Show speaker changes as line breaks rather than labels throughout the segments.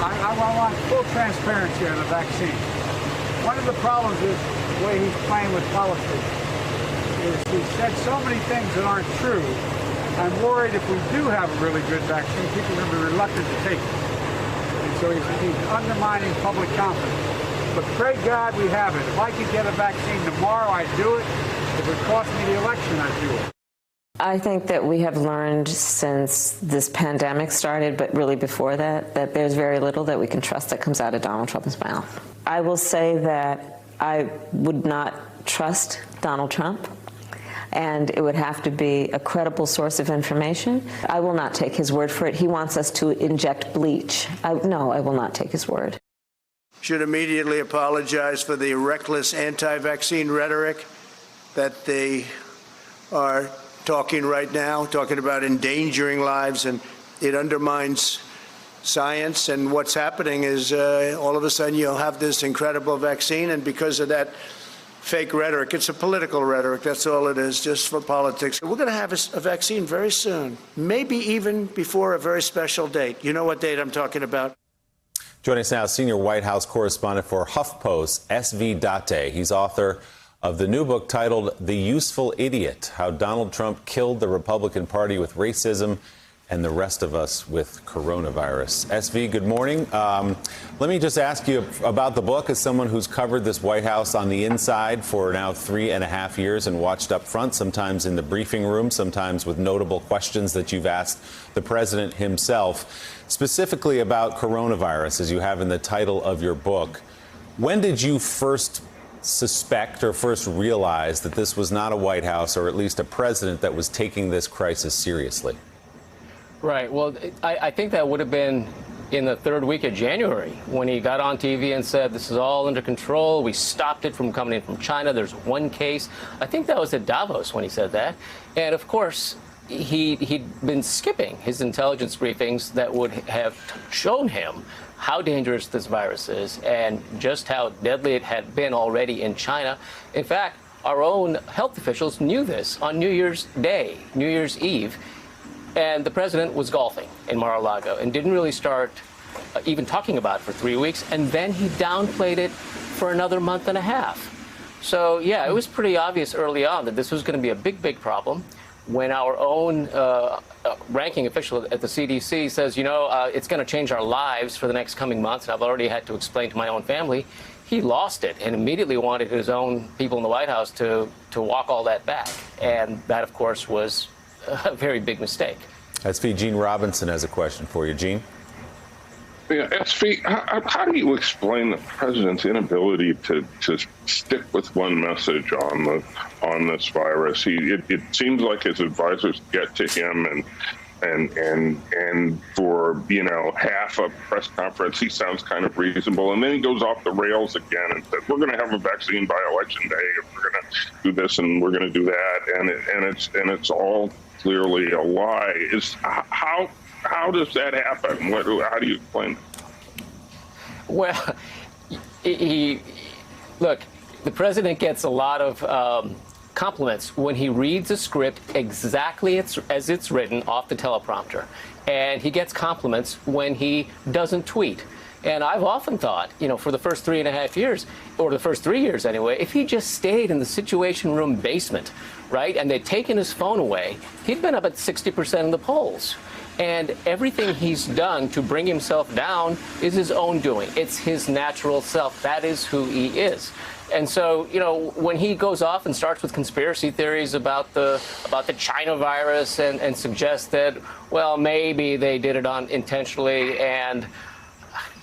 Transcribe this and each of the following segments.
I want full transparency on the vaccine. One of the problems is the way he's playing with politics. He said so many things that aren't true. I'm worried if we do have a really good vaccine, people are going to be reluctant to take it. And so he's undermining public confidence. But pray God we have it. If I could get a vaccine tomorrow, I'd do it. If it cost me the election, I'd do it.
I think that we have learned since this pandemic started, but really before that, that there's very little that we can trust that comes out of Donald Trump's mouth. I will say that I would not trust Donald Trump, and it would have to be a credible source of information. I will not take his word for it. He wants us to inject bleach. No, I will not take his word.
Should immediately apologize for the reckless anti-vaccine rhetoric that they are talking right now, talking about endangering lives, and it undermines science. And what's happening is all of a sudden you'll have this incredible vaccine, and because of that fake rhetoric, it's a political rhetoric, that's all it is, just for politics. We're going to have a vaccine very soon, maybe even before a very special date. You know what date I'm talking about?
Joining us now, senior White House correspondent for HuffPo's S.V. Date. He's author of the new book titled The Useful Idiot, How Donald Trump Killed the Republican Party with Racism and the Rest of Us with Coronavirus. SV, good morning. Let me just ask you about the book as someone who's covered this White House on the inside for now 3.5 years and watched up front, sometimes in the briefing room, sometimes with notable questions that you've asked the president himself, specifically about coronavirus, as you have in the title of your book. When did you first suspect or first realize that this was not a White House, or at least a president that was taking this crisis seriously?
Right. Well, I think that would have been in the third week of January when he got on TV and said, this is all under control. We stopped it from coming in from China. There's one case. I think that was at Davos when he said that. And of course, he'd been skipping his intelligence briefings that would have shown him how dangerous this virus is and just how deadly it had been already in China. In fact, our own health officials knew this on New Year's Day, New Year's Eve. And the president was golfing in Mar-a-Lago and didn't really start even talking about it for 3 weeks. And then he downplayed it for another month and a half. So, yeah, it was pretty obvious early on that this was going to be a big, big problem. When our own ranking official at the CDC says, you know, it's going to change our lives for the next coming months, and I've already had to explain to my own family, he lost it and immediately wanted his own people in the White House to walk all that back. And that, of course, was a very big mistake.
SV, Gene Robinson has a question for you. Gene?
Yeah, SV, how do you explain the president's inability to stick with one message on this virus? It seems like his advisors get to him and for, you know, half a press conference, he sounds kind of reasonable. And then he goes off the rails again and says, we're going to have a vaccine by election day. And we're going to do this and we're going to do that. And it's all clearly a lie. How does that happen? How do you explain it?
Well, look, the president gets a lot of compliments when he reads a script exactly as it's written off the teleprompter. And he gets compliments when he doesn't tweet. And I've often thought, you know, for the first 3.5 years, or the first 3 years anyway, if he just stayed in the Situation Room basement, right, and they'd taken his phone away, he'd been up at 60% in the polls. And everything he's done to bring himself down is his own doing. It's his natural self. That is who he is. And so, you know, when he goes off and starts with conspiracy theories about the China virus and suggests that, well, maybe they did it intentionally, and,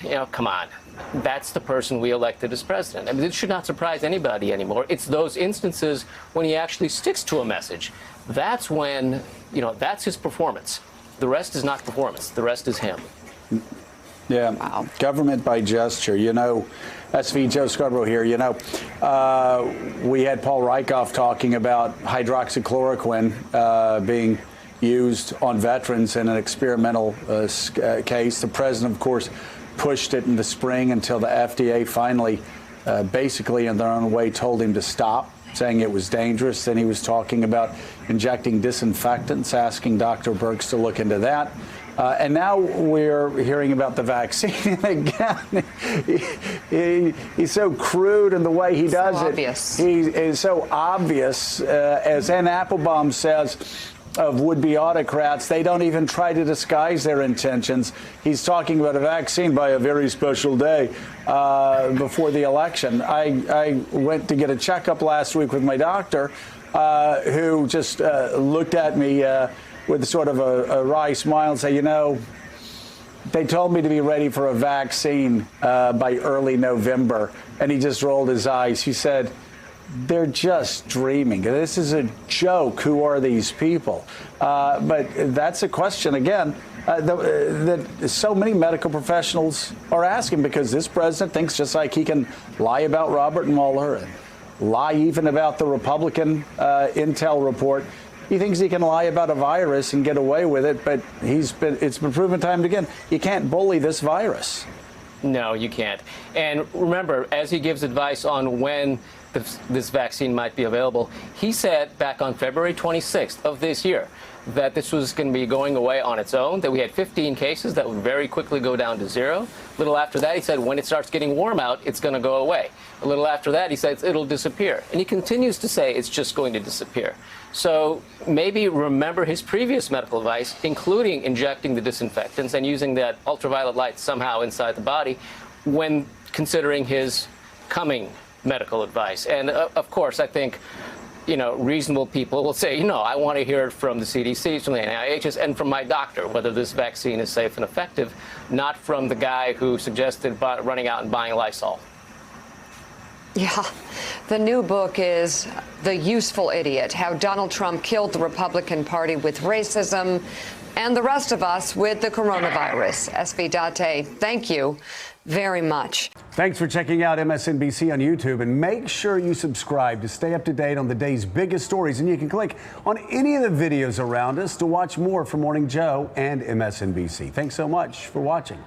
you know, come on. That's the person we elected as president. I mean, it should not surprise anybody anymore. It's those instances when he actually sticks to a message. That's when, you know, that's his performance. The rest is not performance. The rest is him.
Yeah, wow. Government by gesture. You know, SV, Joe Scarborough here. You know, we had Paul Rieckhoff talking about hydroxychloroquine being used on veterans in an experimental case. The president, of course, pushed it in the spring until the FDA finally, basically in their own way, told him to stop, saying it was dangerous. Then he was talking about injecting disinfectants, asking Dr. Birx to look into that. And now we're hearing about the vaccine again. He's so crude in the way he does it.
Obvious.
He is so obvious. As Ann Applebaum says of would-be autocrats, they don't even try to disguise their intentions. He's talking about a vaccine by a very special day before the election. I went to get a checkup last week with my doctor, who just looked at me with sort of a wry smile and say, you know, they told me to be ready for a vaccine by early November. And he just rolled his eyes. He said, they're just dreaming. This is a joke. Who are these people? But that's a question, again, that so many medical professionals are asking, because this president thinks just like he can lie about Robert Mueller and lie even about the Republican intel report. He thinks he can lie about a virus and get away with it, but it's been proven time and again, you can't bully this virus.
No, you can't. And remember, as he gives advice on when this vaccine might be available, he said back on February 26th of this year that this was going to be going away on its own, that we had 15 cases that would very quickly go down to zero. A little after that, he said when it starts getting warm out, it's going to go away. A little after that, he said it'll disappear. And he continues to say it's just going to disappear. So maybe remember his previous medical advice, including injecting the disinfectants and using that ultraviolet light somehow inside the body when considering his coming medical advice. And of course, I think, you know, reasonable people will say, you know, I want to hear it from the CDCs, from the NIHs, and from my doctor, whether this vaccine is safe and effective, not from the guy who suggested running out and buying Lysol.
Yeah. The new book is The Useful Idiot: How Donald Trump Killed the Republican Party with Racism and the Rest of Us with the Coronavirus. SV Date, thank you very much.
Thanks for checking out MSNBC on YouTube, and make sure you subscribe to stay up to date on the day's biggest stories. And you can click on any of the videos around us to watch more from Morning Joe and MSNBC. Thanks so much for watching.